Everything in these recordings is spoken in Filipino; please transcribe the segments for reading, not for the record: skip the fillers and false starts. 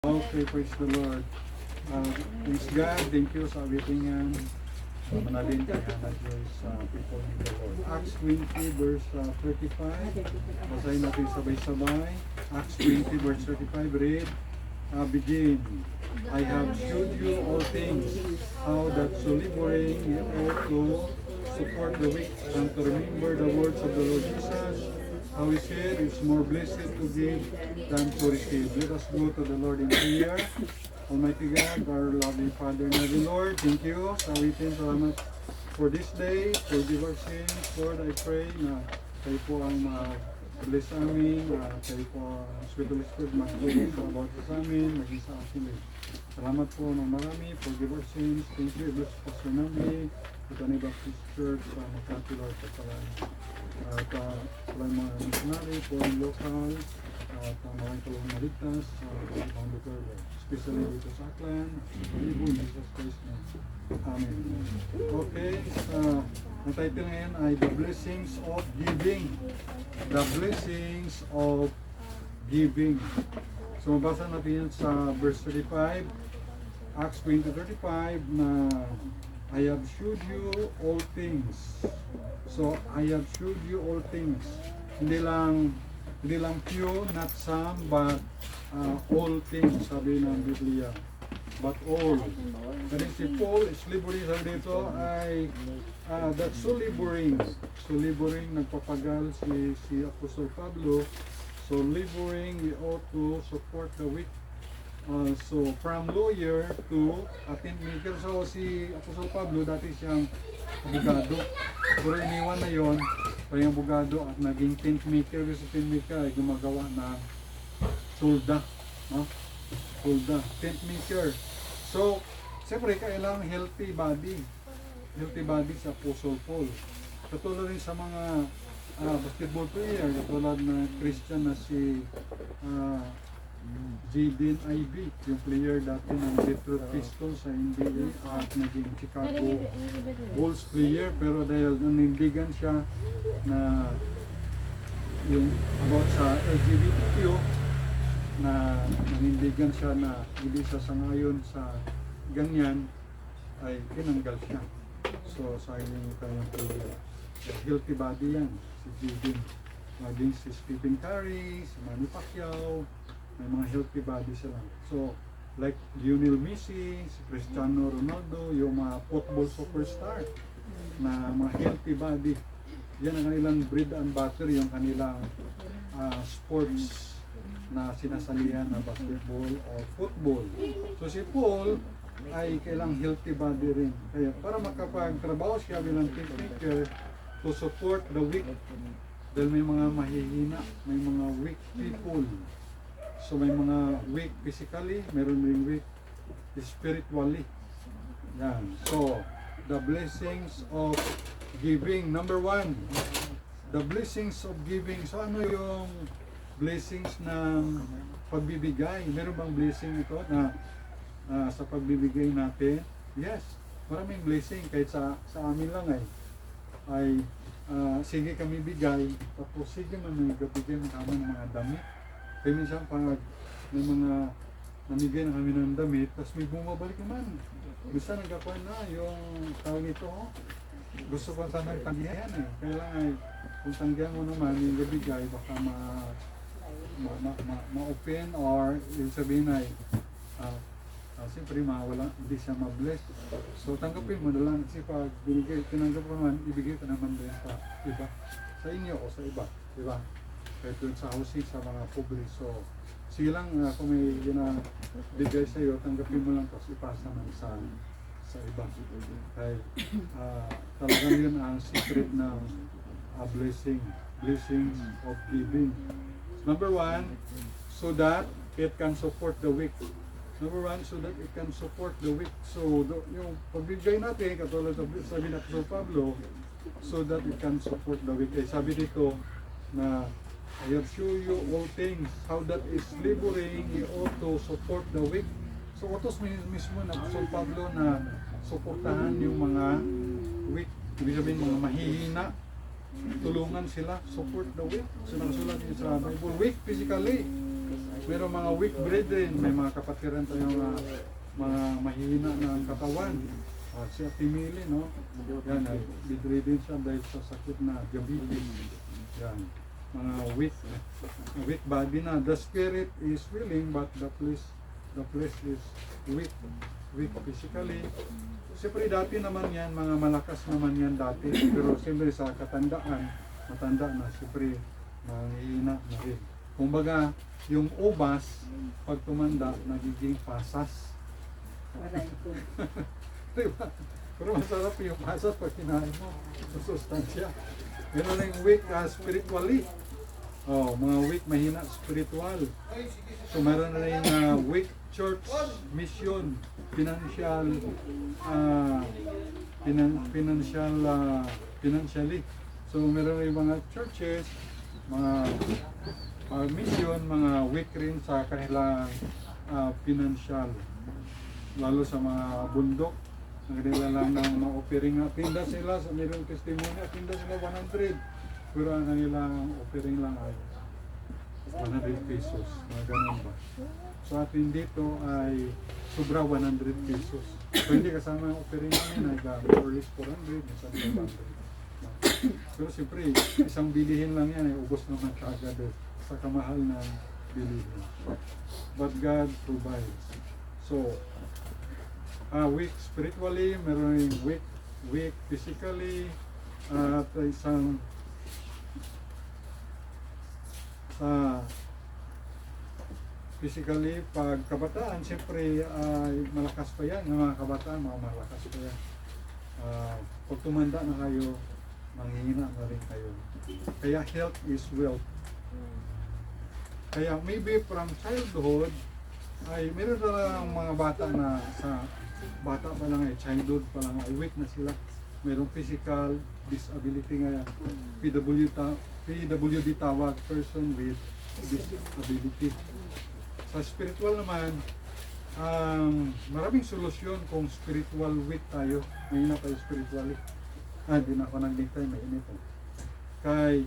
Okay, praise the Lord. Thanks God, thank you sa awiting yan. Manalin ka na Diyos sa people in the Lord. Acts 20 verse 35. Basahin natin sabay-sabay. Acts 20 verse 35, read. Begin. I have showed you all things, how that so laboring you ought to support the weak and to remember the words of the Lord Jesus, how he said, it's more blessed to give than to receive. Let us go to the Lord in prayer. Almighty God, our loving Father and loving Lord, thank you sa awitin, salamat for this day, forgive our sins. Lord, I pray na kayo po ang bless amin, kayo po ang sweet Holy Spirit, mag-bless about sa amin, maging sa akin. Salamat po ng marami, forgive our sins. Thank you, bless Pastor Nami, Bethany Baptist Church, Makati, Lord, at mga missionary po ang local, at mga tulong maligtas sa mga lugar, especially dito sa Aklan, Ibo, Jesus Christ na. Amen. Okay, ang title ngayon ay The Blessings of Giving. The Blessings of Giving. So mabasa natin yan sa verse 35, Acts 20:35 na I have showed you all things. So I have showed you all things. Hindi lang few, not some, but all things, sabi ng Biblia. But all. Kasi si Paul is laboring, sabi dito ay that's so laboring. So laboring, nagpapagal si Apostle Pablo. So laboring, we ought to support the weak. So from lawyer to tent maker. So si Apostle Pablo dati siyang abogado. Pero iniwan na yon para yung abogado at naging tent maker. Kasi tent maker ay gumagawa ng solda. No? Solda, tent maker. So, siyempre kailangan healthy body. Healthy body sa Apostle Paul. Katulad rin sa mga basketball player, katulad na Christian na si Jaden Ivey, yung player dati ng Detroit Pistons sa NBA at naging Chicago Bulls player, pero dahil nanindigan siya na yung about sa LGBTQ, na nanindigan siya na hindi siya sangayon sa ganyan, ay tinanggal siya. So sayang kanyang player. Healthy body yan, si Jaden. Maging si Stephen Curry, si Manny Pacquiao, may mga healthy body sila. So, like Lionel Messi, si Cristiano Ronaldo, yung mga football superstar na mga healthy body. Yan ang kanilang bread and butter, yung kanilang sports na sinasalihan na basketball o football. So si Paul ay kailang healthy body rin. Kaya para makapagtrabaho siya bilang team maker to support the weak. Dahil may mga mahihina, may mga weak people. So may mga weak physically, meron ring weak spiritually. Yan. So, the blessings of giving. Number 1, the blessings of giving. So ano yung blessings ng pagbibigay? Meron bang blessing ito na sa pagbibigay natin? Yes, maraming blessing. Kahit sa amin lang ay sige kami bigay, tapos sige man may gabigay ng aming mga damit. Kaya minsan pag may mga namigay na kami ng damit, tapos may bumabalik naman. Minsan nagkakuan na yung tao nito, gusto pa sana tanggihan Kailangan kung tanggihan mo naman yung gabigay, baka ma-open or yung sabihin ay siyempre mawala, hindi siya ma-bless. So tanggapin mo na lang kasi pag binigay, tinanggap mo naman, ibigay ka naman din sa iba, sa inyo o sa iba, di ba? Kahit doon sa housing, sa mga pobre. So sige lang, kung may ginabigay sa iyo, tanggapin mo lang tapos ipasa naman sa iba. Kaya talagang yun ang secret ng blessings of giving. Number 1, so that it can support the weak. Number 1, so that it can support the weak. So, yung pagbigay natin, katulad sabi na Apostol Pablo, so that it can support the weak. Sabi dito na, I have shown you all things, how that is laboring, you ought to support the weak. So, utos mismo na Apostol Pablo na suportahan yung mga weak. Ibig sabihin, mga mahihina. Tulungan sila, support the weak. So nakasulat din sa Bible, weak physically, Pero mga weak brethren, may mga kapatiran tayong mga mahina ng katawan. Si Ate Mili, no? Yan, ay bedridden siya dahil sa sakit na diabetes. Yan, mga weak body na. The spirit is willing but the flesh is weak physically. Siyempre dati naman yan, mga malakas naman yan dati. Pero siyempre sa katandaan, matanda na, siyempre manghihina na rin. Kumbaga, yung ubas, pag tumanda, nagiging pasas. Diba? Pero masarap yung pasas pag kinain mo. Sustansya. Meron na yung weak spiritually. Mga weak, mahina spiritual. So meron na yung weak church mission, financially. So meron na yung mga churches, mga mission, mga weak rin sa kanilang financial. Lalo sa mga bundok, nagdala lang ng mga offering nga. Tinda sila, sa mayroong testimony, tinda sila 100. Pero ang kanilang offering lang ay 100 pesos. Mga ganun ba? So atin dito ay sobra 100 pesos. So hindi kasama ang offering namin, ay more or less 400, isang 500. Pero siyempre, isang bilihin lang yan, ay ubos naman kaagad sa kamahal ng bilihin. But God provides. So, weak spiritually, meron yung weak physically, at isang physically, pag kabataan, siyempre malakas pa yan, yung mga kabataan, mga malakas pa yan. Pag tumanda na kayo, manghihina na rin kayo. Kaya health is wealth. Kaya maybe from childhood, ay meron na lang mga bata na sa bata pa lang ay childhood pa lang ay weak na sila. Mayroong physical disability nga yan. PWD tawag, person with disability. Sa spiritual naman, maraming solusyon kung spiritual weak tayo. Mahina tayo spiritually. Hindi na ako nag-link may init. Kay,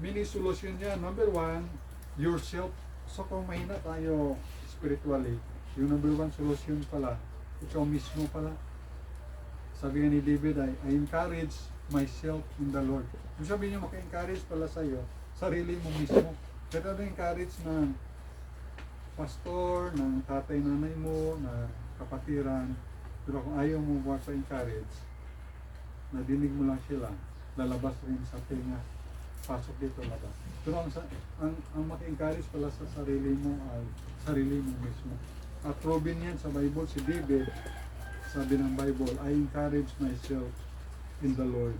mini solusyon yan. Number one, yourself. So kung mahina tayo spiritually, yung number one solution pala, ikaw mismo pala. Sabi nga ni David ay, I encourage myself in the Lord. Kung sabi niyo maka-encourage pala sa'yo, sarili mo mismo. Kaya encourage ng pastor, ng tatay, nanay mo, na kapatiran. Pero kung ayaw mo maka-encourage, nadinig mo lang sila, lalabas rin sa tenga. Pasok dito labas. Pero ang maka-encourage pala sa sarili mo ay sarili mo mismo. At proven yan sa Bible, si David, sabi ng Bible, I encourage myself in the Lord.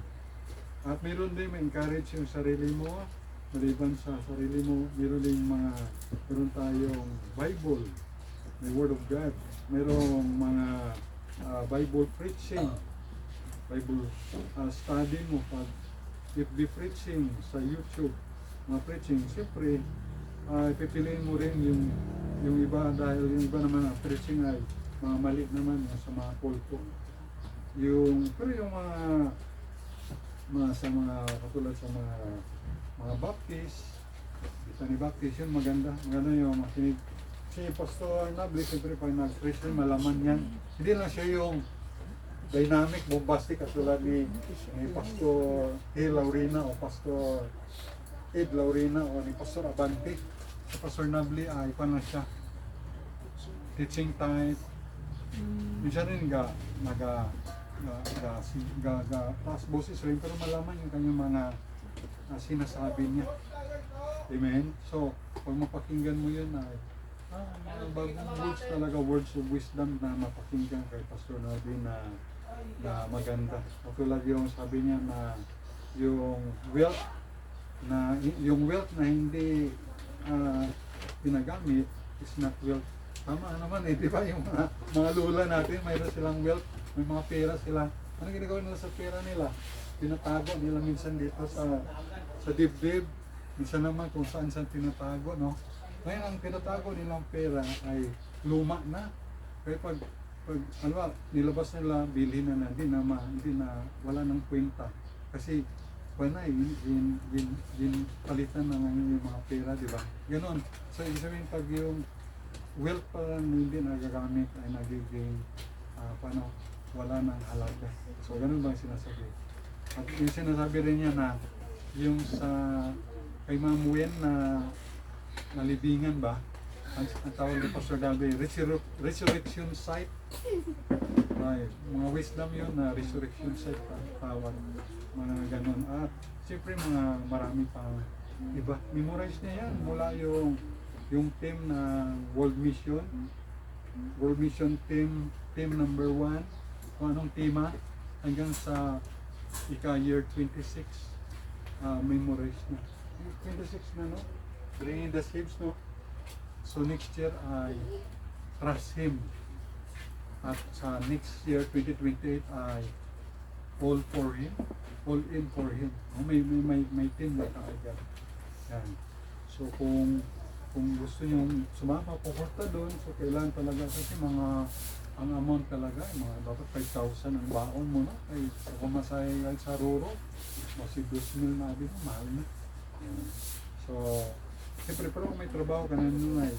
At meron din ma-encourage yung sarili mo, maliban sa sarili mo, meron tayong Bible, may Word of God, merong mga Bible preaching, Bible study mo, pag FB preaching sa YouTube, mga preaching, siyempre, pipiliin mo rin yung iba dahil yung iba naman ang preaching ay mga mali naman sa mga kulto. Pero yung sa mga katulad sa mga Baptist, isa ni Baptist yun, maganda yung makinig. Si Pastor Nabli, siyempre pag nag-preach rin, malaman yan. Hindi lang siya yung dynamic, bombastic katulad ni Pastor Hill Laurina o Pastor Ed Laurina o ni Pastor Abante. Si Pastor Nabli ay pa na siya teaching type. Minsan rin taas boses rin pero malaman yung kanyang mga sinasabi niya. Amen? So, pag mapakinggan mo yun ay mga bagong words talaga, words of wisdom na mapakinggan kay Pastor Nabli na maganda. Katulad yung sabi niya na yung wealth na hindi pinagamit is not wealth. Tama naman di ba? Yung mga lula natin, mayroon silang wealth, may mga pera sila. Ano ginagawa nila sa pera nila? Pinatago nila minsan dito sa dibdib, minsan naman kung saan pinatago, no? Ngayon ang pinatago nilang pera ay luma na. Kaya pag nilabas nila, bilhin na hindi na wala nang kwenta. Kasi wala na, palitan na nga yung mga pera, di ba? Ganon. So, ibig sabihin, pag yung wealth pa lang hindi nagagamit ay nagiging, wala nang halaga. So, ganun ba yung sinasabi? At yung sinasabi rin niya na, yung sa, kay Ma'am Wen na nalibingan ba, ang tawag ni Pastor Dalby, resurrection site. Ay, mga wisdom yun na resurrection site tawag, mga ganun. At siyempre mga marami pang iba. Memorize niya yan mula yung team na World Mission team number 1, kung anong tema, hanggang sa year 26, memorize na. 26 na, no? Bringing the sheep, no? So next year ay trust Him. At sa next year, 2028 ay all for Him, all in for Him. May team na kaagad. Yan. So kung gusto nyo sumama, pupunta doon, so kailangan talaga kasi ang amount talaga, mga dapat 5,000 ang baon mo na. Ay, kung masaya yan sa Roro, kasi 2,000 na din, mahal na. Yan. So, siyempre, pero kung may trabaho ka na nun ay,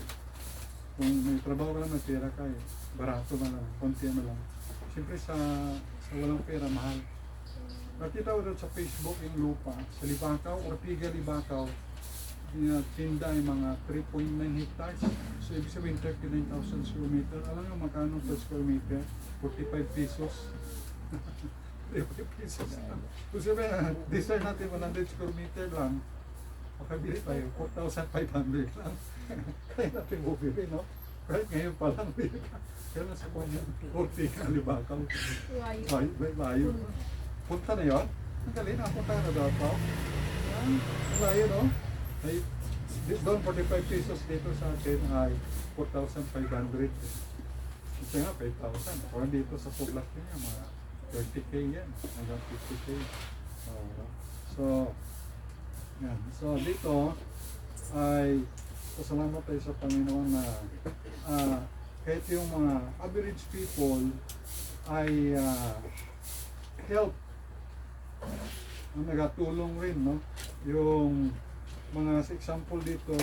kung may trabaho ka na, may pera ka eh, barato na lang, konti na lang. Siyempre sa walang pera, mahal. Nakita ko doon sa Facebook yung lupa, sa Libakaw, Ortiga Libakaw, tinda ay mga 3.9 hectares. So, ibig sabihin 39,000 square meter. Alam nyo magkano per square meter? 45 pesos. 45 pesos lang. Kung sabihin, design natin 100 square meter lang, makabili tayo, 4,500 lang. Kaya natin bubili, no? Right ngayon pa lang, kaya nasa kanya, 40 Libakaw. Layo. Punta na yun? Ang galing na, punta na daw pa. Layo, no? Ay, doon 45 pesos dito sa atin ay 4,500. Kasi nga 5,000. Kung dito sa Puglat niya, mga 30k yan, hanggang 50k. So, yan. So dito ay pasalamat tayo sa Panginoon na kahit yung mga average people ay help, nagatulong rin, no? Yung mga sa example dito,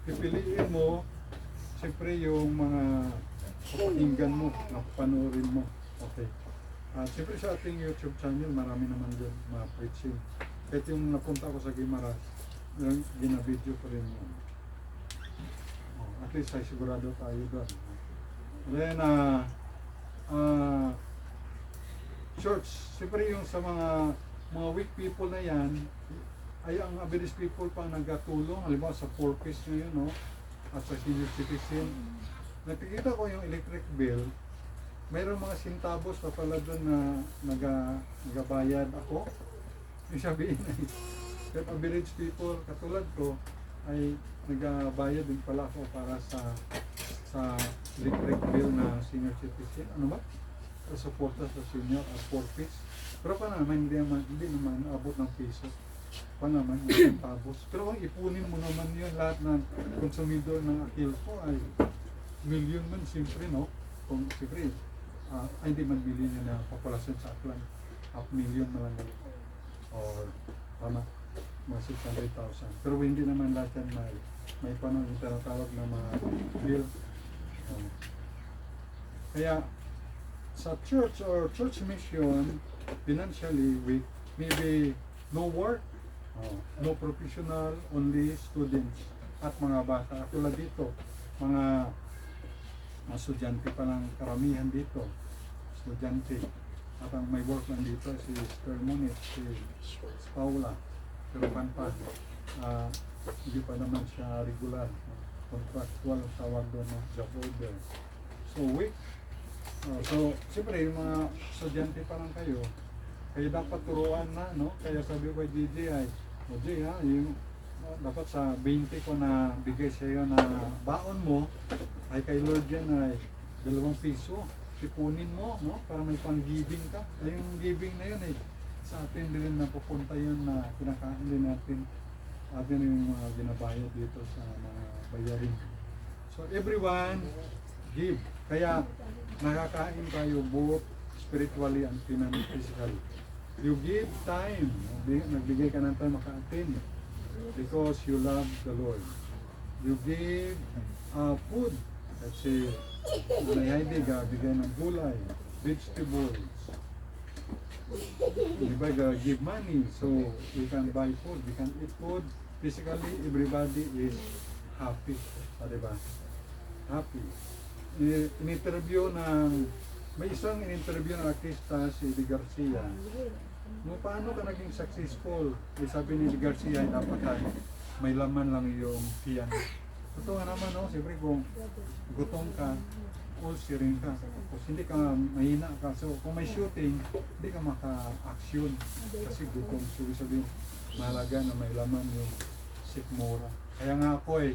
pipiliin mo siyempre yung mga papakinggan mo, panoorin mo. Okay. Siyempre sa ating YouTube channel, marami naman doon mga preaching. Kahit yung napunta ko sa Guimaras, ginabidyo ko rin yun. At least ay sigurado tayo doon. Then, church, siyempre yung sa mga weak people na yan, ay ang average people pang nagkatulong, halimbawa sa 4-piece nyo yun, no? At sa senior citizen. Nakikita ko yung electric bill, mayroong mga sintabos pa pala doon na nagabayad ako. Yung sabihin ay, kahit average people, katulad ko, ay nagabayad din pala ako para sa electric bill na senior citizen. Ano ba? Sa suporta sa senior at 4-piece. Pero pa naman, hindi naman abot ng piso. Pa naman, may tabos. Pero kung ipunin mo naman yun, lahat ng konsumidor ng Akilco ay milyon man, siyempre, no? Kung siyempre, hindi man bilhin niya na populasyon sa Aklan. 500,000 na lang. Or, tama, mga 600,000. Pero hindi naman lahat yan may panong tinatawag na mga bill. Kaya, sa church or church mission, financially weak, maybe no work, no professional, only students at mga bata. Tulad dito, mga estudyante pa lang karamihan dito, estudyante. At ang may work lang dito si Sister Moniz, si Paula, pero pa, hindi pa naman siya regular, contractual tawag doon, no? Job order. So weak. So, siyempre, yung mga estudyante pa lang kayo, kaya dapat turuan na, no? Kaya sabi ko kay DJ ay, DJ ha, yung, dapat sa 20 ko na bigay sa iyo na baon mo, ay kay Lord yan ay 2 piso, ipunin mo, no? Para may pang-giving ka. Ay yung giving na yun ay, sa atin din na pupunta yun na kinakain din natin, atin yung mga ginabayad dito sa mga bayarin. So, everyone, give. Kaya, nakakain tayo both spiritually and physically. You give time. Nagbigay ka ng time maka-attend because you love the Lord. You give food. Let's say, Nanay Heidi, bigay ng gulay, vegetables. Diba, give money so we can buy food, we can eat food. Physically, everybody is happy. Diba? Happy. In-interview ng, may isang in-interview ng artista, si Eddie Garcia. No, paano ka naging successful? Sabi ni Eddie Garcia, dapat may laman lang yung tiyan. Totoo naman, no? Siyempre kung gutom ka, ulcer rin ka. Kung hindi ka mahina ka, so kung may shooting, hindi ka maka-action kasi gutom. So, sabihin, mahalaga na may laman yung sikmura. Kaya nga ako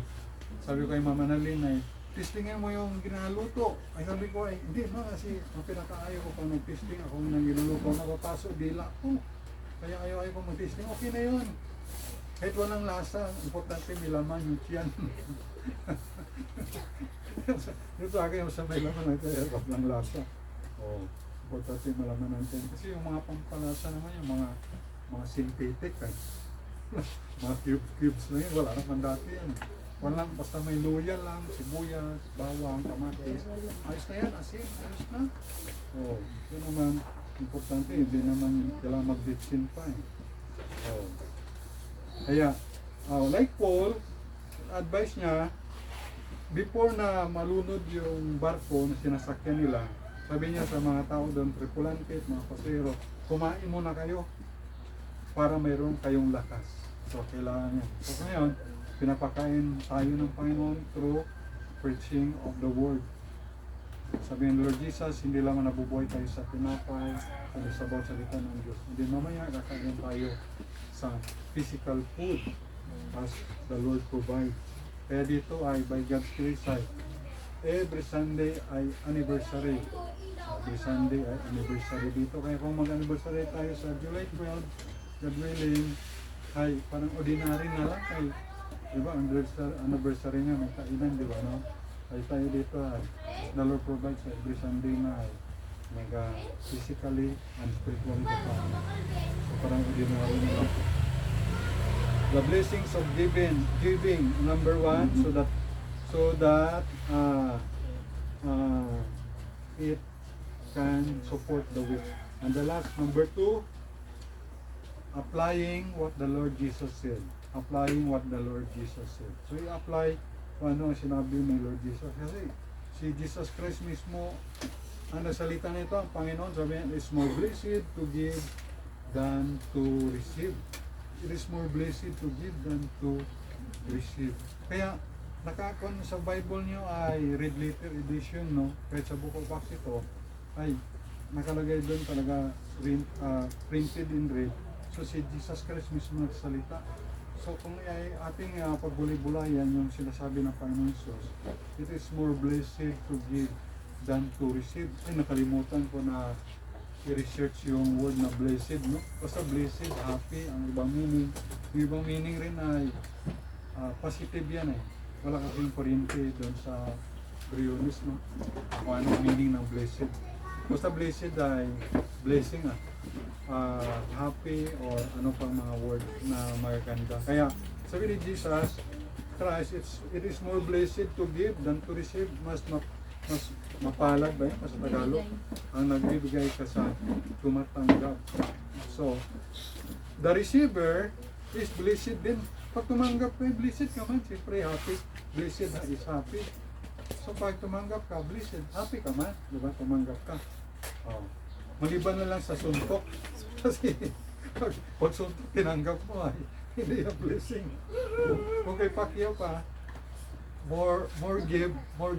sabi ko kay Mama Nalin testingin mo yung ginagaluto. Ay sabi ko hindi ma, kasi ang pinakaayaw ko pang nag-testing ako nang ginuluto, napapasok dila ko. Kaya ayaw ko mag-testing, okay na yun. Kahit walang lasa, importante may laman yung tiyan. Yung sa akin, sa may laman, kaya lang lasa. Importante malaman ng tiyan. Kasi yung mga pampalasa naman, yung mga synthetic, mga cubes na yun, wala naman dati yan. Walang, basta may luya lang, sibuyas, bawang, kamatis. Ayos na yan, asin, ayos na. Yun naman, importante, hindi naman kailangan mag-ditsin pa Kaya, like Paul, advice niya, before na malunod yung barko na sinasakyan nila, sabi niya sa mga tao doon, tripulante, mga pasero, kumain muna kayo para mayroon kayong lakas. So, kailangan niya. So, ngayon, pinapakain tayo ng Panginoon through preaching of the Word. Sabi ng Lord Jesus, hindi lang nabubuhay tayo sa tinapay, sa bawat salita ng Diyos. Hindi mamaya kakain tayo sa physical food as the Lord provide. Kaya dito ay by God's grace every Sunday ay anniversary. Every Sunday ay anniversary dito. Kaya kung mag-anniversary tayo sa July 12, God willing, ay parang ordinary na lang ay diba, anniversary nga may kainan, diba, no? Ay tayo dito ay the Lord provides every Sunday na ay physically and spiritually kapag. So parang ordinary na lang. The blessings of giving number 1, so that it can support the weak. And the last, number 2, applying what the Lord Jesus said. Applying what the Lord Jesus said. So i-apply kung ano ang sinabi ni Lord Jesus. Kasi si Jesus Christ mismo, ang nasalita nito, ang Panginoon, sabi niya, it's more blessed to give than to receive. It is more blessed to give than to receive. Kaya, nakakon sa Bible niyo ay red letter edition, no? Kahit sa Book of Acts ito, ay nakalagay doon talaga printed in red. So si Jesus Christ mismo nagsalita. So kung ay ating pagbuli-bulayan yung sinasabi ng Panginoon Jesus, it is more blessed to give than to receive. Ay, nakalimutan ko na i-research yung word na blessed, no? Basta blessed, happy, ang ibang meaning. Yung ibang meaning rin ay positive yan Wala kasing kuryente doon sa Briones, no? Kung anong meaning ng blessed. Basta blessed ay blessing happy or ano pang mga word na magaganda. Kaya sabi ni Jesus Christ, it is more blessed to give than to receive. Mas mapalad ba yun? Mas Tagalog ang nagbibigay ka sa tumatanggap. So the receiver is blessed din. Pag tumanggap ka, blessed ka man. Siyempre happy. Blessed is happy. So pag tumanggap ka, blessed, happy ka man. Diba? Tumanggap ka. Maliban na lang sa suntok. Kasi pag suntok tinanggap mo ay hindi yung blessing. Kung kay Pacquiao pa, more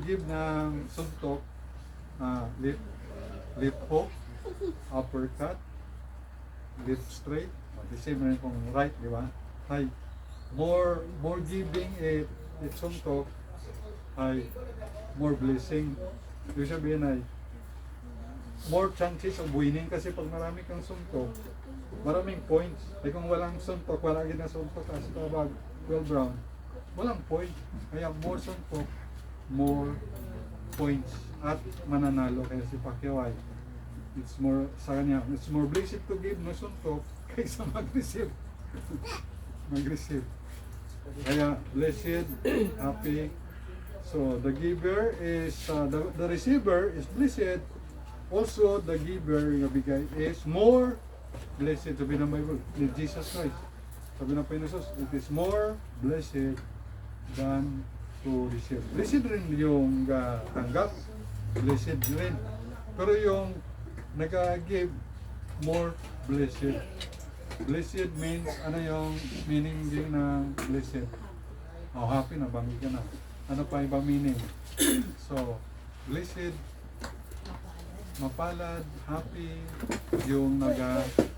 give ng suntok, lip hook, uppercut, lip straight, the same rin kung right, di ba? Ay, more giving it suntok, ay more blessing. Ibig sabihin ay more chances of winning kasi pag marami kang suntok, maraming points. Ay kung walang suntok, wala gina suntok kasi tawag 12 round, walang point. Kaya more suntok, more points at mananalo. Kaya si Pacquiao ay It's more, sa kanya, it's more blessed to give no suntok kaysa mag-receive. Mag-receive. Kaya, blessed, happy. So, the giver is, the receiver is blessed. Also, the giver, yung bigay, is more blessed. Sabi ng Bible, ni Jesus Christ. Sabi ng Panginoon, it is more blessed than to receive. Blessed rin yung tanggap, blessed rin. Pero yung nag-give, more blessed. Blessed means, ano yung meaning din ng blessed? Oh, happy na, bangi ka na. Ano pa ibang meaning? So, blessed, mapalad, happy, yung nag-bigay.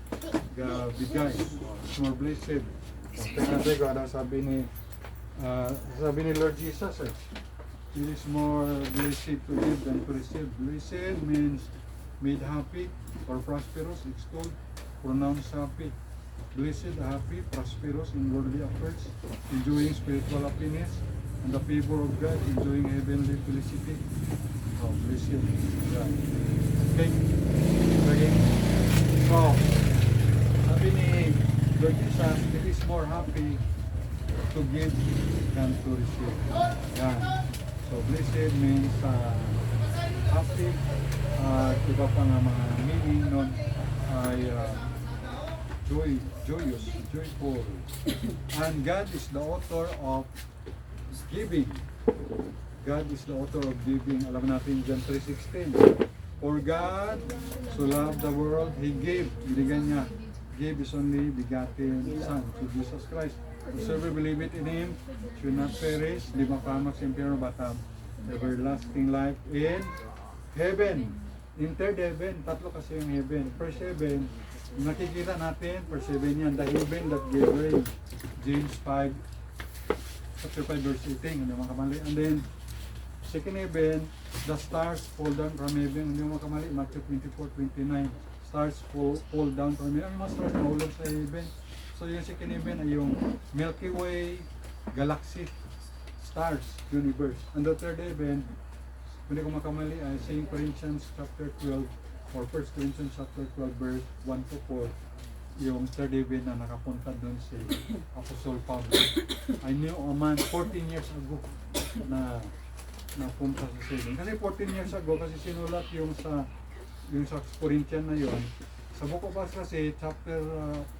More blessed. Tingnan ko, ano sabi ni Lord Jesus, it is more blessed to give than to receive. Blessed means made happy or prosperous, extolled, pronounced happy. Blessed, happy, prosperous in worldly affairs, enjoying spiritual happiness, and the favor of God, enjoying heavenly felicity. Oh, blessed. Yeah. Okay. Okay. So, sabi ni Lord Jesus, it is more happy to give than to receive. Yan. So, blessed means happy. Iba pa nga mga meaning nun ay joyous, joyful. And God is the author of giving. God is the author of giving. Alam natin John 3:16. For God so loved the world, He gave. Binigyan niya. Gave His only begotten Son, to Jesus Christ. Whosoever believe it in Him should not perish, di mapahamak sa impyerno, but have everlasting life in heaven. In third heaven, tatlo kasi yung heaven. First heaven, nakikita natin, first heaven yan, the heaven that gave rain. James 5, chapter 5, verse 18, hindi makamali. And then, second heaven, the stars fall down from heaven, hindi makamali. Matthew 24:29, stars fall down from heaven. Ang mga stars mahulog sa heaven. So yung second heaven ay yung Milky Way, galaxy, stars, universe. And the third heaven, hindi ko makamali, ay 2 Corinthians chapter 12 or 1 Corinthians chapter 12 verse 1 to 4, yung third heaven na nakapunta doon si Apostle Pablo. I knew a man 14 years ago na napunta sa heaven. Kasi 14 years ago, kasi sinulat yung sa Corinthian na yon. Sa Book of Acts kasi, chapter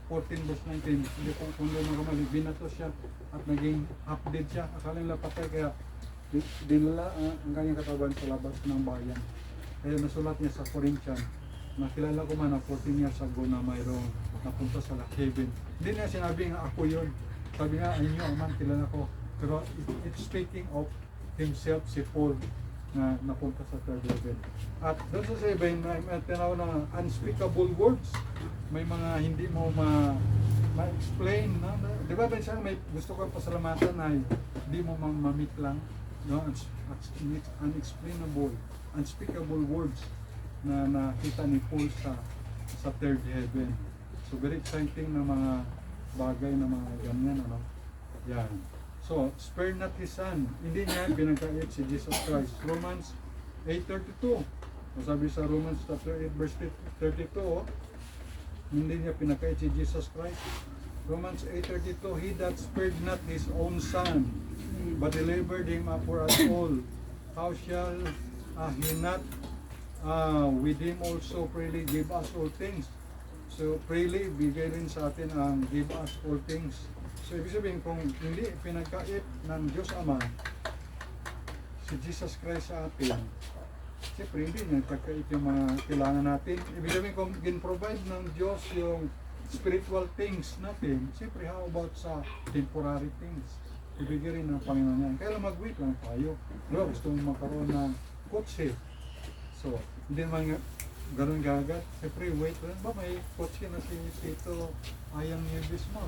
14 verse 19, hindi ko kung doon makamali, binato siya at naging update siya. Akala nila patay, kaya dinala ang kanyang katawan sa labas ng bayan. Kaya nasulat niya sa Corinthian, nakilala ko man na 14 years ago na mayroong napunta sa heaven. Hindi niya sinabing ako yun. Sabi nga, ay nyo, man, kilala ko. Pero it's speaking of himself, si Paul, na napunta sa third heaven. At doon sa heaven, may tinawag na unspeakable words. May mga hindi mo ma-explain. Di ba may gusto ko pasalamatan na hindi mo ma-meet lang. No? Unexplainable, unspeakable words na nakita ni Paul sa third heaven. So very exciting na mga bagay na mga ganyan. Ano? Yan. So, spare not His Son. Hindi niya pinagkait si Jesus Christ. Romans 8:32. Sabi sa Romans chapter 8 verse 32, hindi niya pinagkait si Jesus Christ. Romans 8:32, He that spared not His own Son, but delivered Him up for us all, how shall He not with Him also freely give us all things? So, freely, bigay rin sa atin ang give us all things. So, ibig sabihin, kung hindi pinagkait ng Diyos Ama si Jesus Christ sa atin, siyempre hindi niya pagkait yung mga kailangan natin. Ibig sabihin, kung gin-provide ng Diyos yung spiritual things natin, siyempre how about sa temporary things? Ibigay rin ng Panginoon niya. Kaya lang mag-wait lang tayo. Diba, gusto mong magkaroon ng kotse. So, hindi naman ganun gagad. Siyempre, wait lang ba? May kotse na si Tito Ayang Nieves mo.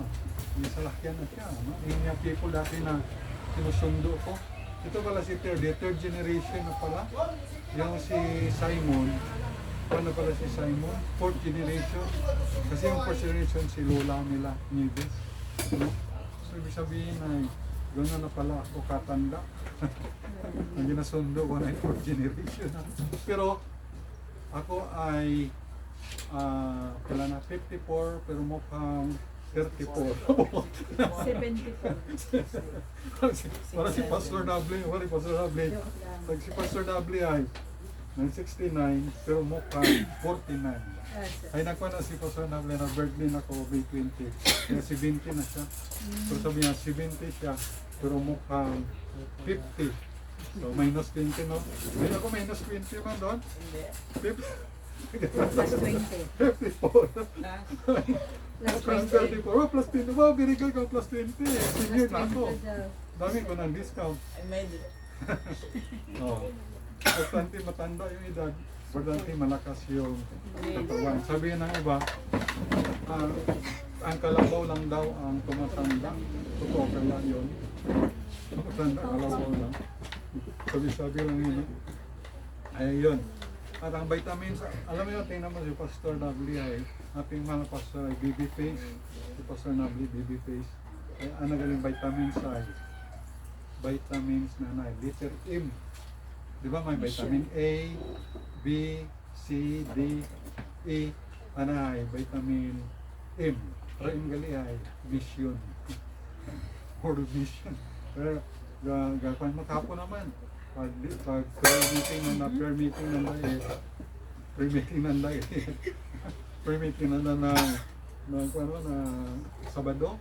May salakyan na siya. No? Yung mga people dati na sinusundo ko. Ito pala si third generation na pala. Yung si Simon. Paano pala si Simon? Fourth generation. Kasi yung first generation si Lola nila, Nieves. No? So, ibig sabihin ay gano'n na pala ako katanda. Ang ginasundo ko na yung fourth generation. Pero ako ay Kailan na 54 pero mukhang 34. 74. Para si Pastor Dable, wala Pastor Dable. Pag si Pastor Dable ay ng 69 pero mukhang 49. Ay nakuha na si Pastor Dable na birthday na ko May 20. Kaya 70 na siya. So sabi niya 70 siya pero mukhang 50. So minus 20 no? May ako minus 20 man doon? 50. Plus 20. 54. Plus Plus 20. 34. Oh, plus 20. Wow, binigay ko plus 20. Senior na ako. Dami ko ng discount. I made it. Oh. Importante matanda yung edad. Importante malakas yung katawan. Sabihin ng iba, ang kalabaw lang daw ang tumatanda. Totoo kaya yun. Tumatanda, kalabaw lang. Sabi lang yun. Ay yun. At ang vitamins, alam mo yun, tingnan mo si Pastor Nabli ay ating mga pastor ay baby face. Si Pastor Nabli, baby face. Ay ang nagaling vitamins ay vitamins na letter M. Di ba may vitamin A, B, C, D, E. Ano ay vitamin M. Pero yung gali ay vision. Or vision. Pero gagawin mo kapo naman. Pag prayer meeting ng diet, prayer meeting ng diet, prayer meeting na Sabado,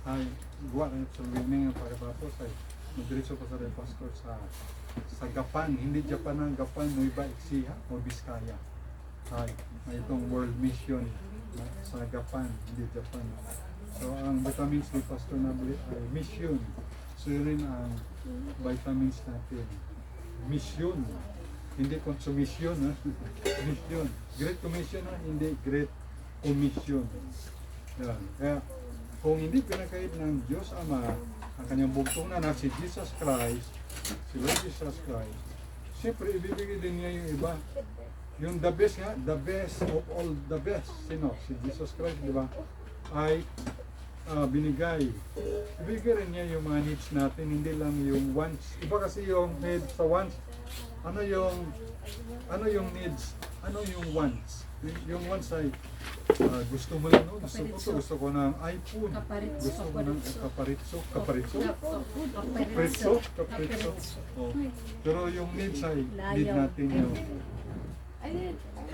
ay guwa na sa evening ang pagkatapos ay magdiretso pa sa pastor sa Gapan, hindi Japan ang Gapan, Nueva Ecija o Biskaya. Ay itong world mission sa Gapan, hindi Japan. So ang vitamins ni Pastor Nabli ay mission. So yun rin ang vitamins natin. Mission. Hindi consumption, ha? Mission. Great Commission, ha? Hindi Great Commission. Yan. Kaya, kung hindi pinakain ng Diyos Ama, ang kanyang bugtong na si Jesus Christ, si Lord Jesus Christ, siyempre, ibibigay din niya yung iba. Yung the best nga, the best of all the best. Sino? Si Jesus Christ, di ba? Ay binigay. Ibigay rin niya yung mga needs natin, hindi lang yung wants. Iba kasi yung needs sa wants. Ano yung needs? Ano yung wants? Yung wants ay gusto mo lang, no? Gusto ko ng iPhone. Gusto ko ng kaparitso. Oh. Pero yung needs ay need natin yung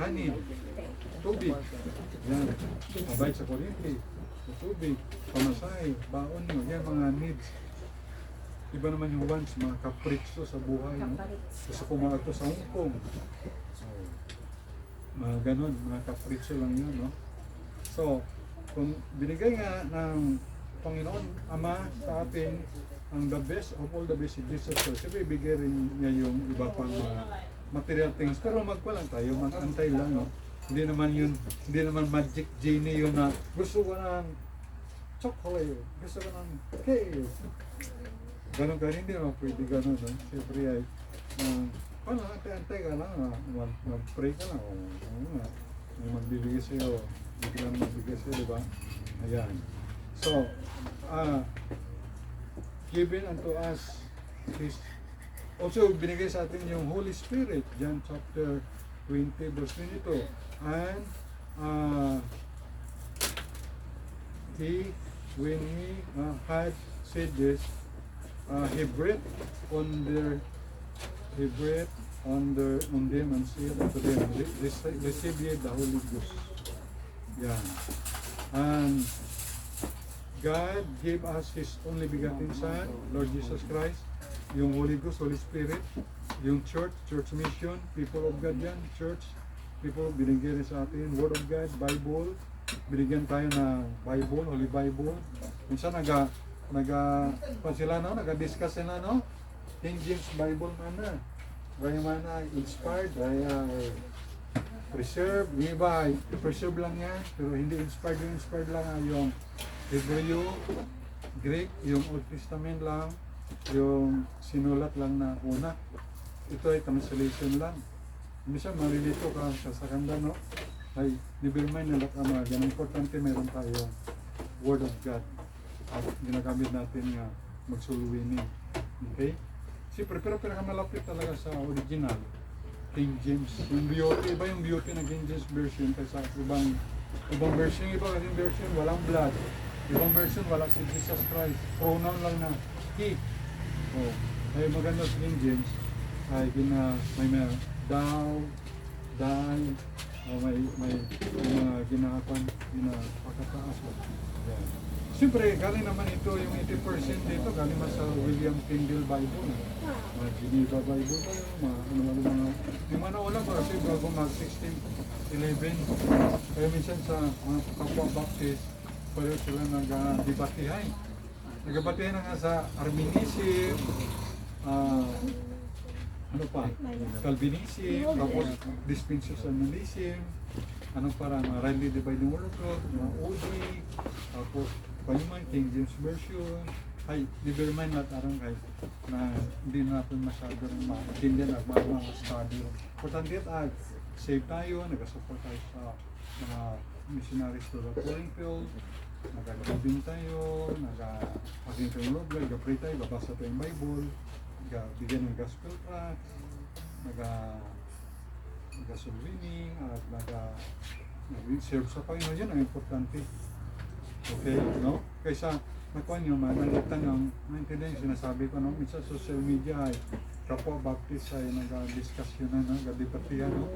kanin, tubig. Yan. Mabait sa kuryente. Tubig, pamasahe, baon nyo, yan mga needs. Iba naman yung wants, mga kapritso sa buhay. No? Gusto ko mga ito sa Hong Kong. So, mga ganun, mga kapritso lang yun. No? So, kung binigay nga ng Panginoon Ama sa atin ang the best of all the best in Jesus Christ, sabi ibigay rin niya yung iba pang mga material things. Pero magpalang tayo, mag-antay lang. No? Hindi naman magic genie yun na gusto ko ng chocolate, gusto ko ng cake. Ganun ka rin, hindi naman pwede ganun. No? Siyempre ay, paano, antay ka lang, mag-pray ka lang. May magbibigay sa'yo, biglang magbibigay sa'yo, di ba? Ayan. So, given unto us, also binigay sa atin yung Holy Spirit, John chapter 20 verse 22. And when he had said this, he breathed on them and said unto them, receive ye the Holy Ghost. Yan. And God gave us His only begotten Son, Lord Jesus Christ, yung Holy Ghost, Holy Spirit, yung church mission, people of God yan, church, people, binigyan rin sa atin, Word of God, Bible, binigyan tayo ng Bible, Holy Bible. Minsan nag-discuss sila, no? King James Bible man na, inspired, preserve, yung iba, preserve lang yan, pero hindi inspired lang yung Hebrew, Greek, yung Old Testament lang, yung sinulat lang na una. Ito ay translation lang. Minsan marilito ka sa kanda, no? Ay, never mind na lakama. Yan, importante meron tayong Word of God. At ginagamit natin nga magsuluwini. Okay? Siyempre, pero pinakamalapit talaga sa original King James. Yung beauty, iba yung beauty ng King James version kaysa ibang version, iba kasing version, walang blood. Ibang version, wala si Jesus Christ. Pronoun lang na he. Oh. Ay maganda sa King James, ay may mga thou, thy, may mga ginapakataas. Yeah. Siyempre, galing naman ito, yung 80% dito, galing mas sa William Tyndale Bible. Mga Geneva Bible pa yun, mga, yung mga naula ba, kasi bago mag 1611. Kaya minsan sa mga kapwa Baptist, pareho sila nag-debatihay. Nag-debatihay na nga sa Arminianism, ano pa, Calvinism, tapos Dispensationalism, anong para, mga rightly dividing word of God, mga OD, tapos Panyuman, King James Version, ay, never mind lahat arang kahit na hindi natin masyado rin maintindihan at mga study. Importante at save tayo, nag-support tayo sa mga missionaries to the foreign field, nag-giving tayo, nag-paging tayo ng Lord, nag-pray tayo, babasa tayo yung Bible, bigyan ng gospel tracts, nag-soul winning, at nag-serve sa Panginoon. Yan ang importante. Okay, no? Kaysa nakuha nyo, malita ng maintindihan yung sinasabi ko, no? Minsan social media ay kapwa Baptist ay nag-discuss yun na, nag-debatihan, no?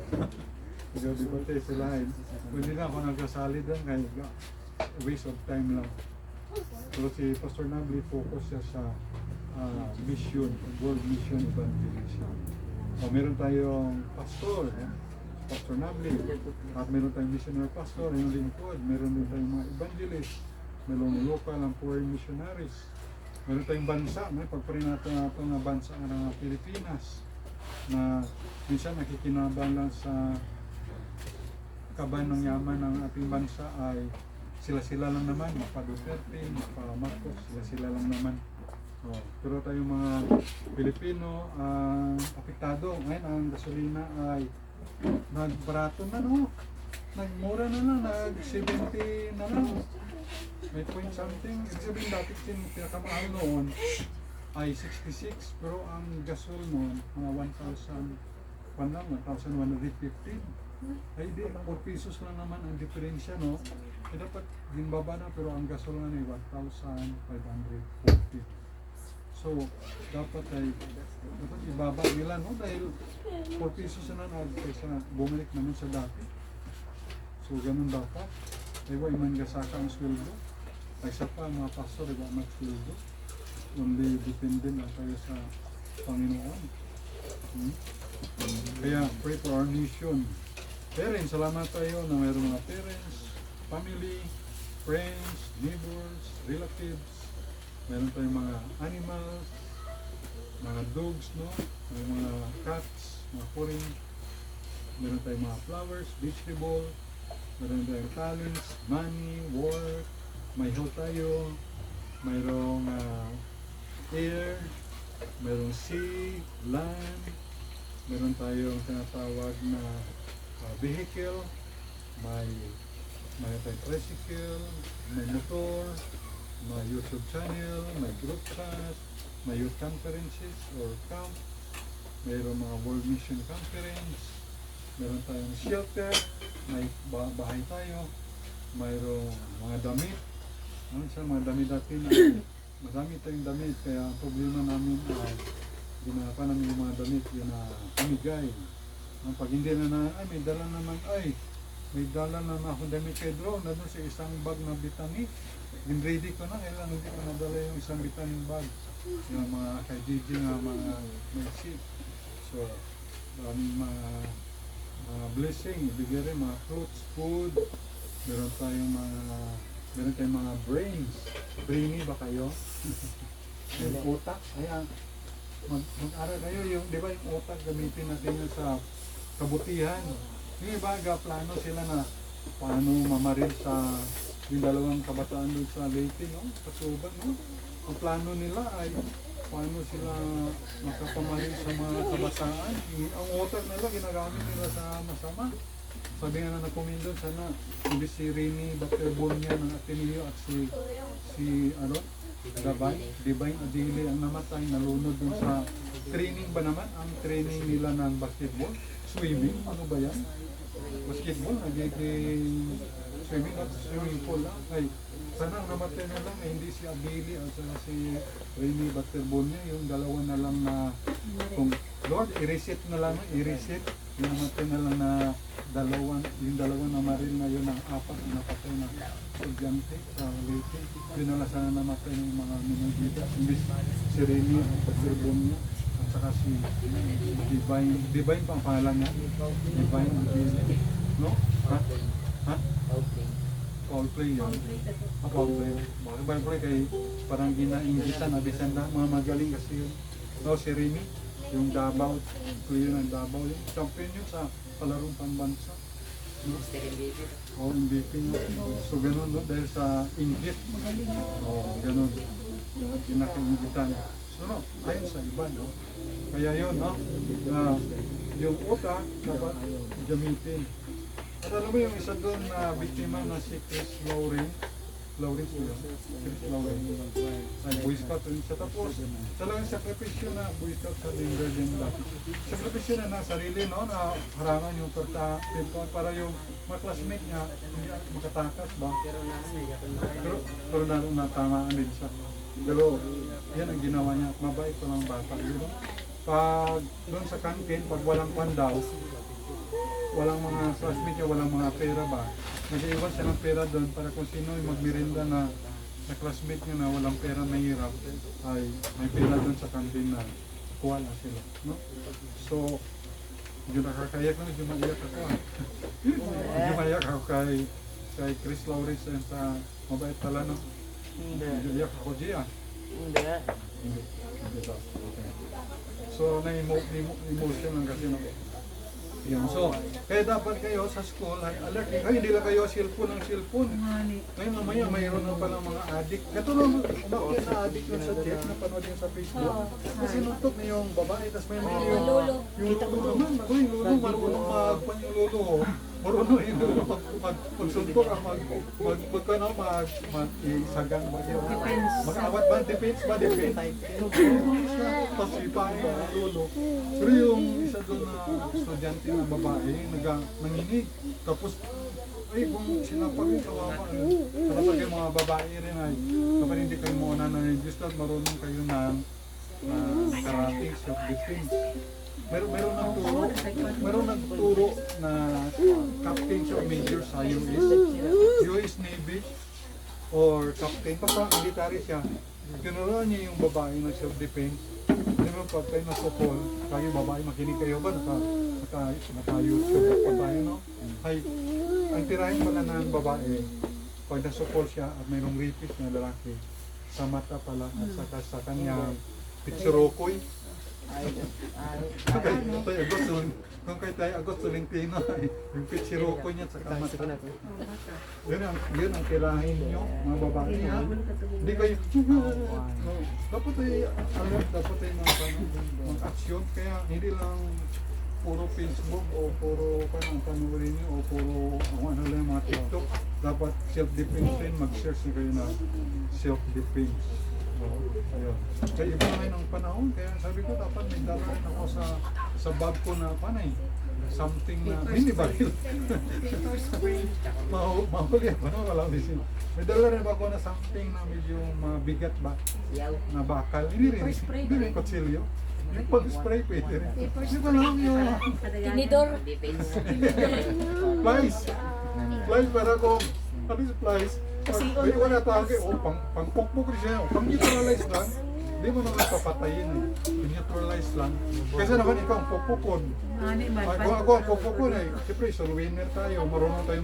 Nag-debate sila ay hindi na ako nagkasali doon kaya waste of time lang. So si Pastor Nabli focus siya sa mission, world mission evangelism. Meron tayong pastor, Pastor Nabli, at meron tayong missionary pastor, yung lingkod, meron din tayong mga evangelist, meron local and foreign missionaries, meron tayong bansa, may pagparin natin na bansa ng Pilipinas, na minsan nakikinabang lang sa kaban ng yaman ng ating bansa ay sila-sila lang naman, mapa Duterte, mapa Marcos, sila-sila lang naman. Pero tayong mga Pilipino, apektado. Ngayon ang gasolina ay nagbarato na, no? Nagmura na lang, nag-70 na lang. May point something. Ibig sabihin dati pinakamahal noon ay 66, pero ang gasol noon, mga 1,115. Ay di, 4 pesos lang naman ang diferensya, no? Dapat ginbaba na, pero ang gasol na ay 1,540. So, dapat ibaba nila, no? Dahil 4 pesos na kaysa bumalik naman sa dati. So, ganun dapat. Iwa iman gasaka ang sweldo. Ay sa pa, mga pastor, iba mag-sweldo. Kundi depende na tayo sa Panginoon. Kaya, pray for our nation. Parents, salamat tayo na mayroong mga parents, family, friends, neighbors, relatives. Meron tayong mga animals, mga dogs, no? May mga cats, mga kuring. Meron tayong mga flowers, vegetable. Meron tayong talents, money, work. May health tayo. Mayroong air. Mayroong sea, land. Meron tayong tinatawag na vehicle. May tayong tricycle, may motor, may YouTube channel, may group chat, may youth conferences or camp, mayroon mga World Mission Conference, meron tayong shelter, may bahay tayo, mayroong mga damit. Ano siya, mga damit natin na marami tayong damit, kaya ang problema namin ay ginagawa namin yung mga damit, yun na amigay. Pag hindi na may dala naman, may dala naman akong damit kay Drew, nandun sa isang bag na vitamin. Ready ko na, kailangan hindi ko nadala yung isang vitamin bag. Yung mga kay Gigi nga mga medicine. So, maraming mga blessing, ibigay rin mga clothes, food. Meron tayong mga brains. Brainy ba kayo? Yung utak, ayan. Mag-aral kayo, yung, di ba yung utak gamitin natin yun sa kabutihan. Yung iba, plano sila na paano mamaril sa yung dalawang kabataan doon sa Leyte, no? Kasuban, no? Ang plano nila ay paano sila makapamaril sa mga kabataan. Ang utak nila, ginagamit nila sa masama. Sabi nga na nakomendo, sana hindi si Rini Baterbonia ng Ateneo at si Divine Adili ang namatay, nalunod dun sa training ba naman? Ang training nila ng basketball. swimming, ano ba yan? Basketball, nagiging swimming at swimming pool lang. Ay, sana namatay na lang, hindi si Abili at saka si Rene Batterbonia, yung dalawa na lang na, kung Lord, i-reset na lang, i-reset, yung namatay na lang na yung dalawa na maril na yun ang apat na napatay na estudyante sa Leyte. Yun na lang sana namatay ng mga minugida. Imbis si Rene Batterbonia at saka si Divine pang pangalan niya. Divine Abili. No? Ha? Ha? Foul play yan. Foul play. Foul play kay parang ginaingitan, abisan na, mga magaling kasi yun. No, si Remy, yung Davao, player ng Davao, yung champion yun sa palarong pambansa. No? O, MVP nyo. So, ganun, no? Dahil sa ingit. O, ganun. Ginakaingitan. So, no, ayon sa iba, no? Kaya yun, no? Yung utak, dapat gamitin. At alam mo yung isa doon na biktima na si Chris Lawrence yun. Chris Lawrence. Ay, Boy Scout rin siya. Tapos, talagang sakripisyo na Boy Scout sa Linger din dati. Sakripisyo na na sarili, no? Na harangan yung para yung mga classmate niya hindi makatakas ba? Pero natamaan din siya. Pero, yan ang ginawa niya. Mabait pa ng bata. Yun. Pag doon sa kantin, pag walang pandaw, walang mga classmate niya, walang mga pera ba, nag-iwan siya ng pera doon para kung sino yung magmirinda na classmate niya na walang pera, mahirap, ay may pera doon sa kantin na kuha na sila, no? So, medyo nakakayak na, medyo maiyak ako medyo maiyak ako kay Chris Lawrence sa mabait pala, no? Medyo iyak ako diya. Hindi. So, na-emotion lang kasi, no? Yun. So, kaya dapat kayo sa school, alert kayo, hindi lang kayo cellphone ng cellphone. Ngayon mamaya mayroon na palang mga addict. Katulong, bakit na addict yun sa chat, napanood yun sa Facebook. Kasi nutok na yung babae, tapos may yung lolo naman. Ako yung lolo, marunong magpan yung lolo. Marunong yung lolo, magsuntok, mag-isagan ba yun? Mag-awat ba? Defense ba? Tapos ipahin ang lolo. Pero yung isa doon na estudyante na babae, nanginig. Tapos, ay kung sinapag yung kawawa, kapag yung mga babae rin ay, kapag hindi kayo muna na-register, marunong kayo ng karate, self-defense. Meron nagturo na captain siya, major sa US Navy or captain, basta military siya. Tinuruan niya yung babae ng self-defense. Hindi mo pag kayo nasukol, kayo babae, makinig kayo ba? Naka-YouTube pa tayo, no? Ay, ang tirahin pala ng babae, pag nasukol siya at mayroong rapist na lalaki, sa mata pala at saka sa kanyang pitsurokoy. Kung kayo tayo Agos Tolentino, yung pitsurokoy niya at saka mata. Yun ang tirahin nyo, mga babae. Hindi kayo, dapat ay alert, dapat ay mga aksyon. Kaya hindi lang puro Facebook o puro panoorin nyo o puro ano lang mga TikTok. Dapat self-defense rin, mag-search na kayo na self-defense. Ayun. Kaya iba ngayon ang panahon, kaya sabi ko dapat may dala rin ako sa bag ko na panay. Something na, hindi ba? Mahuli ako na, walang lisin. May dala rin ba ako na something na medyo mabigat ba? Na bakal. Hindi rin kutsilyo. Yung pag-spray pwede rin. Hindi ba lang yung Tinidor. flies. Flies para kung, ano yung flies? May wala tawag o pang-pokpok rin siya. Pang-neutralize lang. Hindi mo naman papatayin eh. Neutralize lang. Kasi naman ikaw ang pokpokon. Ako ang pokpokon eh. Siyempre, soul-winner tayo. Marunong tayo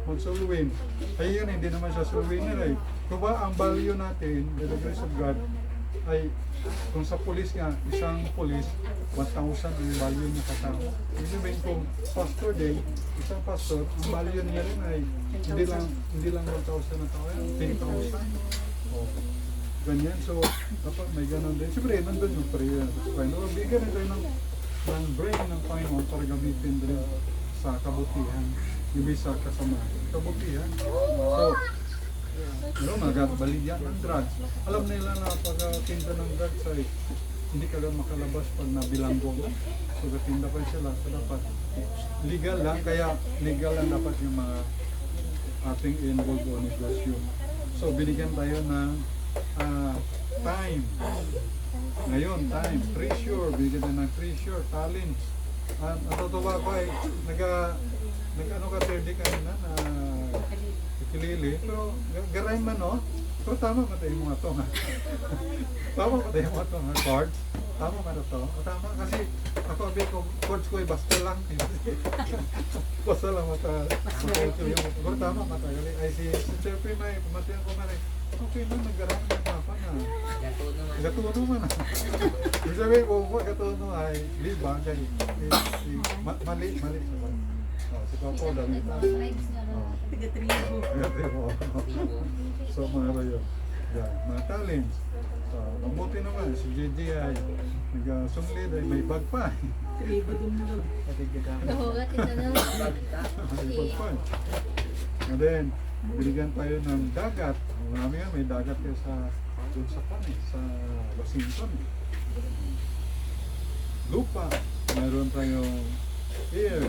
mag-soul-win. Ay yun, hindi naman siya soul-winner eh. Kung ba ang value natin, by the grace of God, ay kung sa pulis nga, isang pulis, 1,000 ang value niya kasama. Ibig sabihin kung pastor din, isang pastor, ang value niya rin ay hindi lang 1,000 na tao, 10,000. Oh. Ganyan, so dapat may ganun din. Siyempre, nandun yung prayer. Bigyan rin tayo ng brain ng Panginoon para gamitin din sa kabutihan, hindi sa kasamaan. Kabutihan. So, pero nagabaligyan ng drugs. Alam nila na pag-tinda ng drugs ay hindi ka lang makalabas pag nabilanggo mo. So katinda pa sila. So dapat legal lang, kaya legal lang dapat yung mga ating involved o negosyo. So binigyan tayo ng time. Ngayon, time, treasure, binigyan tayo ng treasure, talents. Natutuwa ko ay nag-ano ka Terdy kanina na ikilili, pero garay man no? Pero tama ba tayo mga to ha? Tama ba tayo mga to ha? Cards? Tama ba na to? O tama kasi ako sabi ko, chords ko ay basta lang. Basta lang mata. Pero tama matagali. Ay si Jeffrey may pamatihan ko man ay okay na, naggarang ng papa na. Gatuno man na. Ibig sabihin ko, gatuno ay di ba? Mali sa ba? Si Papa, dami tayo. Tiga-tribo. So mga bayo, mga talents. So, mabuti naman, si JJ ay nag-sunglid ay may bag pa. Tribo dumdum. Kahugat ito na. May bag pa. And then, binigyan tayo ng dagat. Marami nga, may dagat kayo doon sa sa Washington. Lupa, mayroon tayong air.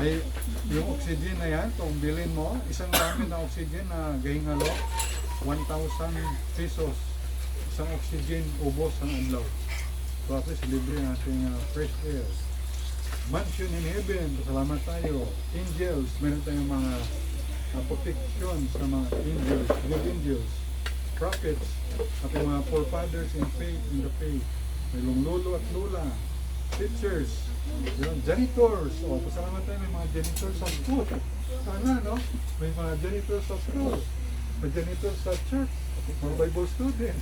Ay, yung oxygen na yan, kung bilhin mo, isang gamit na oxygen na gahingalo, 1,000 pesos. Isang oxygen, ubos ang adlaw. So at least libre ang ating fresh air. Mansion in heaven, salamat tayo. Angels, meron tayong mga protection sa mga angels, good angels. Prophets, ating mga forefathers in faith, in the faith. May lolo at lula. Teachers, yun, janitors. O, pasalamat tayo, may mga janitors sa school. Sana, no? May mga janitors sa school. May janitors sa church. Mga Bible student.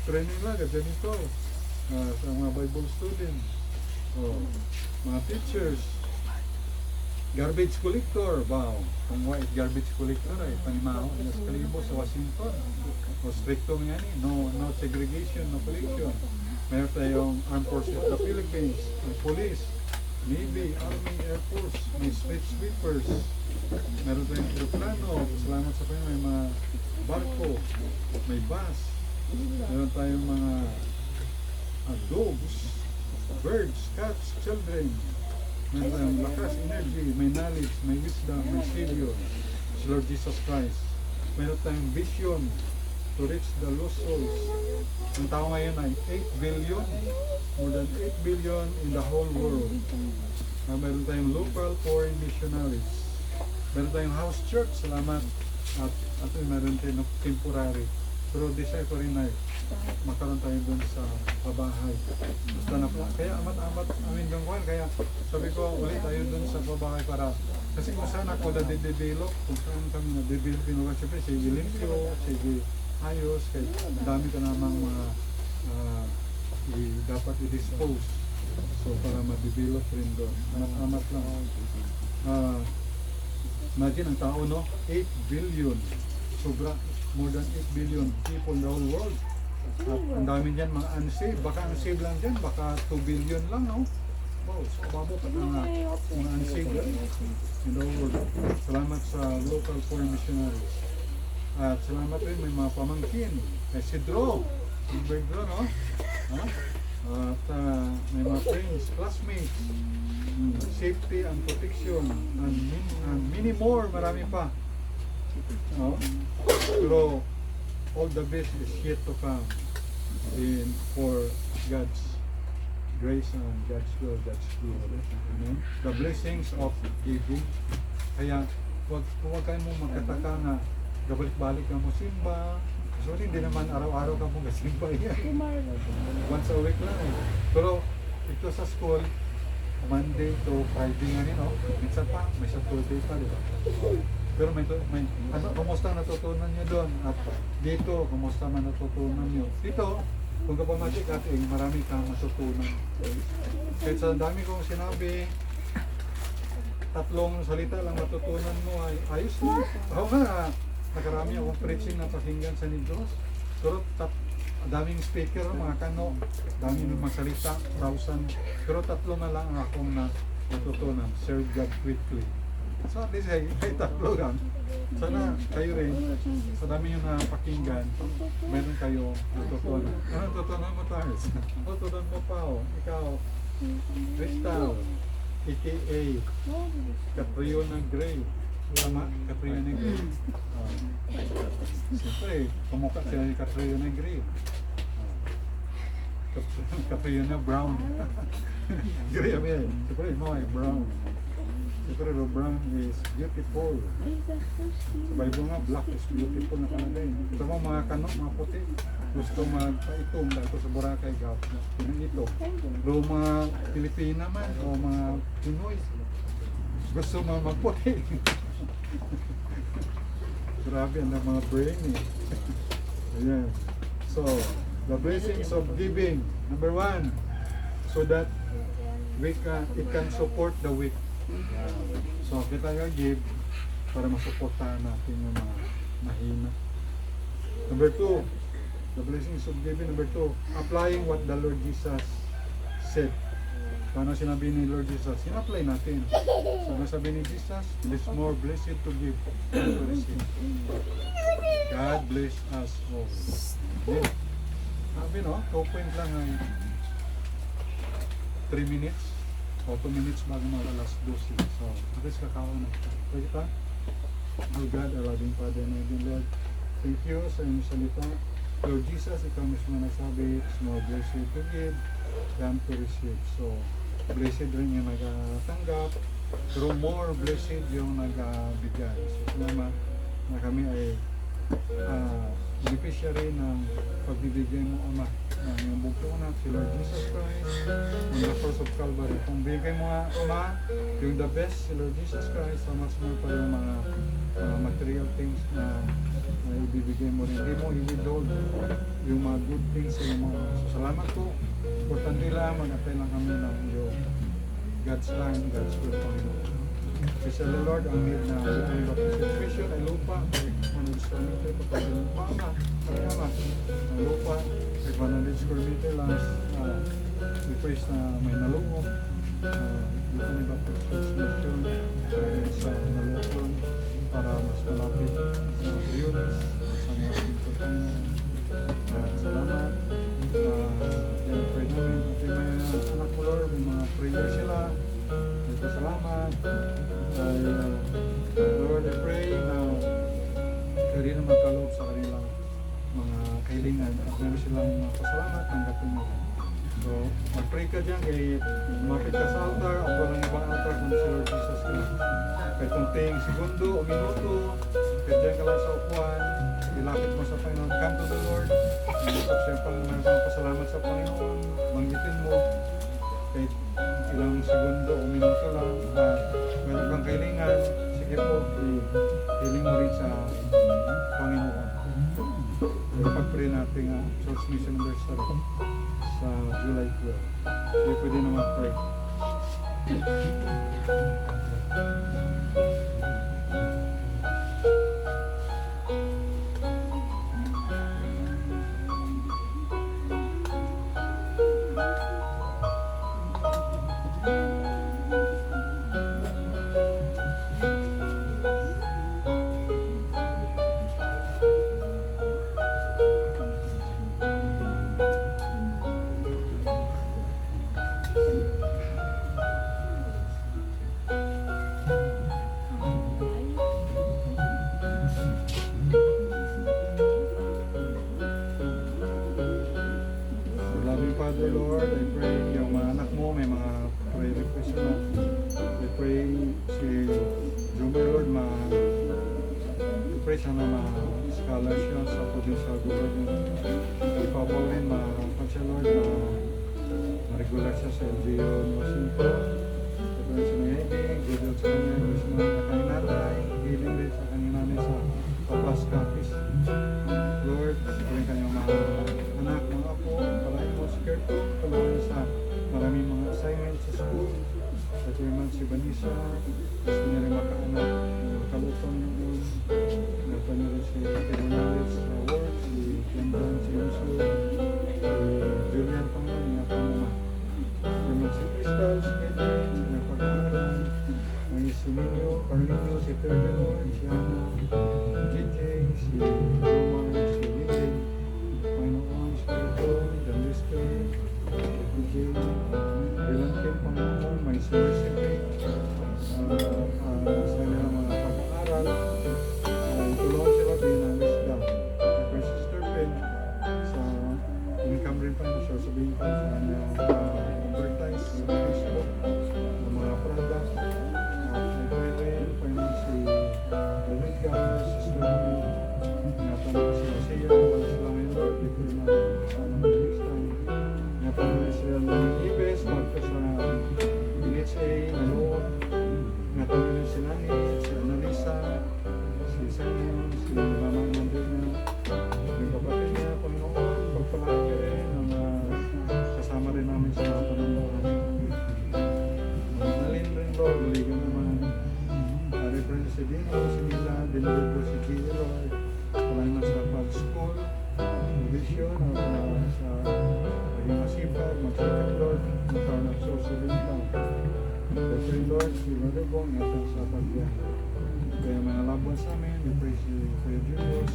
Training lang, janitor. Sa mga Bible student. O, mga teachers. Garbage collector. Wow. Kung white garbage collector ay panimaho sa kalibo sa Washington. O, stricto nga ni. No segregation, no collection. Meron tayong Armed Forces of the Philippines, may Police, Navy, Army, Air Force, may street sweepers, meron tayong aeroplano, salamat sa kayo, may mga barko, may bus, meron tayong mga dogs, birds, cats, children, meron tayong lakas, energy, may knowledge, may wisdom, may Savior, si Lord Jesus Christ, meron tayong vision, to reach the lost souls. Ang tao ngayon ay 8 billion, more than 8 billion in the whole world. Meron tayong local foreign missionaries. Meron tayong house church, salamat. At meron tayong temporary. Pero desire ko rin ay makaroon tayo dun sa pabahay. Basta na po. Kaya amat-amat amin gangkuhan. Kaya sabi ko, ulit tayo dun sa pabahay para kasi kung saan ako na-develop, kung saan kami na-develop yung lugar, siyempre si Limpio, si ayos, kaya dami ka namang mga dapat i-dispose. So, para ma-develop rin doon. Amat-amat lang. Imagine ang tao, no? 8 billion. Sobra, more than 8 billion people in the whole world. At ang dami dyan, mga unsaved. Baka unsaved lang dyan, baka 2 billion lang, no? Wow, so babo pa na mga unsaved in the whole world. Salamat sa local foreign missionaries. At salamat rin, may mga pamangkin. Kay Sidro, Sidro, no? At may mga friends, classmates, safety and protection, and many more, marami pa. No? Pero all the best is yet to come for God's grace and God's will, God's glory. Amen? The blessings of giving. Kaya huwag kayo mo magkataka na gabalik-balik ka mo simba. So hindi naman araw-araw ka mo kasimba yan. Once a week lang eh. Pero ito sa school, Monday to Friday nga no? Minsan pa, may Saturday pa, di ba? Pero ano, kumusta natutunan nyo doon? At dito, kumusta man natutunan nyo? Dito, kung kapamatik ating, marami kang matutunan. Kahit sa dami kong sinabi, 3 salita lang matutunan mo ay ayos na. Ako nga, nakarami akong preaching na pakinggan sa Negros. Pero daming speaker, mga kano, daming magsalita, 1,000. Pero 3 na lang akong natutunan. Serve God quickly. So at least ay tatlo lang. Sana kayo rin, sa dami nyo napakinggan, meron kayo natutunan. Ano natutunan mo tayo? Natutunan mo pa oh. Ikaw, Crystal, aka Catriona Gray. Tama? Catriona Gray. Siyempre, kumukha siya ni Catriona Gray. Catriona Brown. Gray yan. Siyempre, mo ay brown. Siyempre, brown is beautiful. Sa Bible nga, black is beautiful na kalagay. Ito mga kanok, mga puti. Gusto magpaitom dahil sa Boracay Gap. Ito. Pero mga Pilipina man o mga Pinoy, gusto magputi. Grabe ang mga brain eh. Ayan. So, the blessings of giving. Number 1, so that it can support the weak. So, kita yung give para masuportahan natin yung mga mahina. Number 2, the blessings of giving. Number 2, applying what the Lord Jesus said. Paano sinabi ni Lord Jesus? Sina-apply natin. So, nasabi ni Jesus, it is more blessed to give than to receive. God bless us all. Yeah. Sabi no, 2 point lang ay 3 minutes o 2 minutes bago mag-alas 12. So, at least kakaon na. Pwede pa? Oh God, our loving Father and loving Lord, thank you sa inyong salita. Lord Jesus, ikaw mismo nagsabi, it's more blessed to give than to receive. So, blessed rin yung nagatanggap, pero more blessed yung nagbigay. So, salamat na kami ay beneficiary ng pagbibigay mo, Ama, ng iyong bugtong anak, si Lord Jesus Christ, on the cross of Calvary. Kung bigay mo nga, Ama, yung the best, si Lord Jesus Christ, so mas more pa yung mga material things na ibibigay mo rin. Hindi mo i-withhold yung mga good things sa iyo mo. So, salamat po. Importante lang, mag-apply lang kami ng iyong God's time, God's will, Panginoon. Especially Lord, ang need na ang situation ay lupa, kay 100 square meter, kapag lupa na, kaya ang lupa, kay 100 square meter lang, we praise na may nalungok, dito na iba po construction, sa nalungkon, para mas malapit sa Riones, sa mga pintutangan. Salamat. Yan, pray namin. At yung mga anak ko, Lord, may mga prayer sila. Salamat. Lord, I pray na kayo rin na magkaloob sa kanilang mga kahilingan at meron silang mga pasalamat, tanggapin mo. So, mag-pray ka dyan, lumapit ka sa altar at walang ibang altar kung si Lord Jesus Christ. Kahit kunting segundo o minuto, kahit dyan ka lang sa upuan, ilapit mo sa Panginoon, come to the Lord. At siyempre, meron kang pasalamat sa Panginoon, banggitin mo, kahit ilang segundo o minuto lang, meron kang kailangan, sige po, hiling mo rin sa Panginoon. Pag-pray natin ang Church Mission Anniversary sa July 12. Sige, pwede na mag-pray. Father, Lord, I pray yung mga anak mo, may mga prayer request na. I pray si Jumper, Lord, I pray sana scholarship sa provincial government. I Papa rin, siya, Lord, regular siya sa LGU Washington. I pray sa Nayibig, good health sa kanya, gusto mo na kaninatay, healing din sa kaninanay sa Papas Capiz. Lord, pray kanyang mga anak, mga apo, palagi mo si Kerto, tulungan sa maraming mga assignments sa school. At yung man si Vanessa, gusto niya rin makaanak, makalutan yun. Nata niya rin si Ronaldez sa work, si Kendran, si Yusu, si Julian Pangan, niya pa naman. Yung man si Crystal, si Edwin, si Pag-aaral, may si Nino, Carlina, Peter de Lord, si Ana, JJ, si Roman, si Lily, Panginoon, si Pedro, John Lister, si DJ, Dylan Kim, Panginoon, may Mercy Faith, sa kanilang mga pag-aaral, tulungan sila din ang isda. Kay Sister Pen, sa income rin pa na siya sabihin ko sa kanya advertise sa Facebook ng mga product. At kay rin, Panginoon si Danica, Sister Pen, ingatan mo si Asiya, wala sila ngayon Lord, dito na next time. Ingatan mo sila ng Ibes, magka sa NHA, Nanoon, ingatan mo si Nani, si Annalisa, si Simon, si Mama Mandina, yung kapatid niya, Panginoon, pagpalain niyo rin ang kasama rin namin sa mga panunod. Nalin rin Lord, maligan naman. Reverend si Dino, si Mila, dinulog ko si Gigi Lord, palain mo sa pag-school, vision, o sa maging masipag, magsikat Lord, magkaroon ng social income. Pray Lord, si Brother Bong, ingatan sa pagbiyahe. Kaya mga labon sa amin, we pray si Kuya Julius,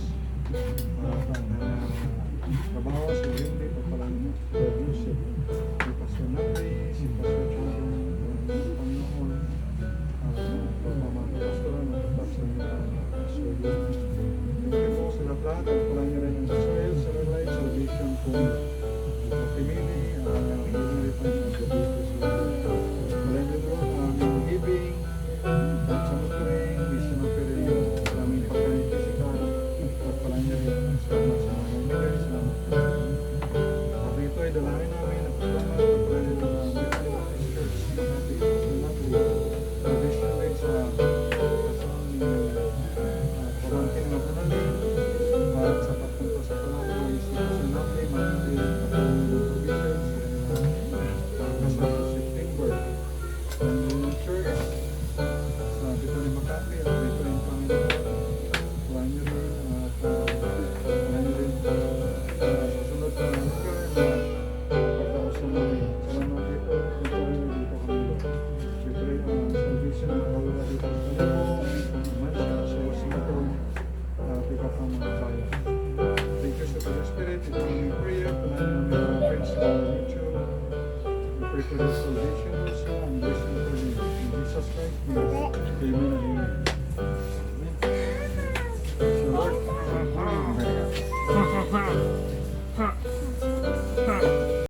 trabaho si Lindy, pagpalang Kuya Joseph, si Pastor Nagri, si Pastor Children, Panginoon, mga pastoran, matapos sa mga Pastor. Thank you po sa lahat, at palang nyo rin yung soil, sa life, salvation po, sa Timini, ang hindi pa yung gabi sa palang nyo rin ang giving, at sa mutuing, vision of Pereira, maraming pagkain physical, at palang nyo rin ang sama sa mga nagay, salamat po. At ito ay dalangin namin, at salamat, at palang nyo rin ang Bethany Baptist Church, natin, sa natin, tradition rin sa kasang pamangkin na panalin, at sa pagpunta sa panalin, ay sa natin, maraming pagkain ng provisions, kasama sa September, ang church, sa Bethany Makati, at dito yung Panginoon, tuwan nyo rin, at tuwan nyo rin sa susunod na lugar na pagkausan namin. Salamat dito, dito kami dito. We pray salvation ng kalula dito sa Kalimo, Mansya, sa Washington, at iba pang mga bayan. Thank you sa Holy Spirit, ito ang aming prayer, panahin namin mga friends sa YouTube. We pray for the salvation also, and blessing for you. In Jesus Christ, amen and amen.